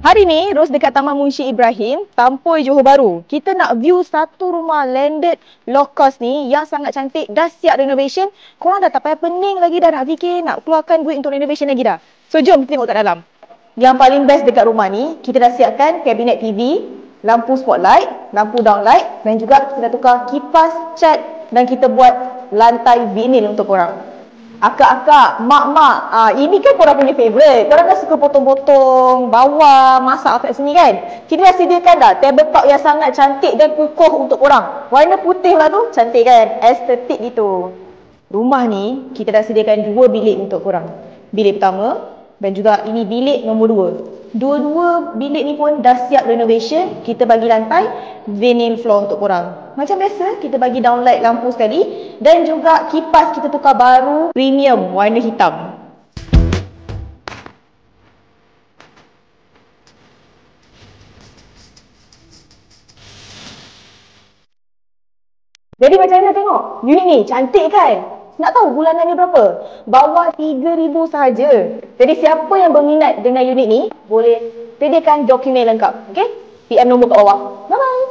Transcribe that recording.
Hari ni, Ros dekat Taman Munshi Ibrahim, Tampoi, Johor Bahru. Kita nak view satu rumah landed low cost ni yang sangat cantik, dah siap renovation. Korang dah tak payah pening lagi dah nak fikir, nak keluarkan duit untuk renovation lagi dah. So, jom kita tengok kat dalam. Yang paling best dekat rumah ni, kita dah siapkan kabinet TV, lampu spotlight, lampu downlight dan juga kita dah tukar kipas, cat dan kita buat lantai vinil untuk korang. Akak-akak, mak-mak, ini kan korang punya favourite. Korang kan suka potong-potong bawang, masak kat sini kan. Kita dah sediakan dah tabletop yang sangat cantik dan kukuh untuk korang. Warna putih lah tu, cantik kan? Estetik gitu. Rumah ni, kita dah sediakan 2 bilik untuk korang. Bilik pertama dan juga ini bilik nombor 2. Dua-dua bilik ni pun dah siap renovation. Kita bagi lantai vinyl floor untuk korang. Macam biasa, kita bagi downlight lampu sekali dan juga kipas kita tukar baru premium warna hitam. Jadi macam mana tengok? Unit ni cantik kan? Nak tahu bulanannya berapa? Bawah 3,000 sahaja. Jadi siapa yang berminat dengan unit ni, boleh sediakan dokumen lengkap. Okay? PM nombor kat bawah. Bye-bye.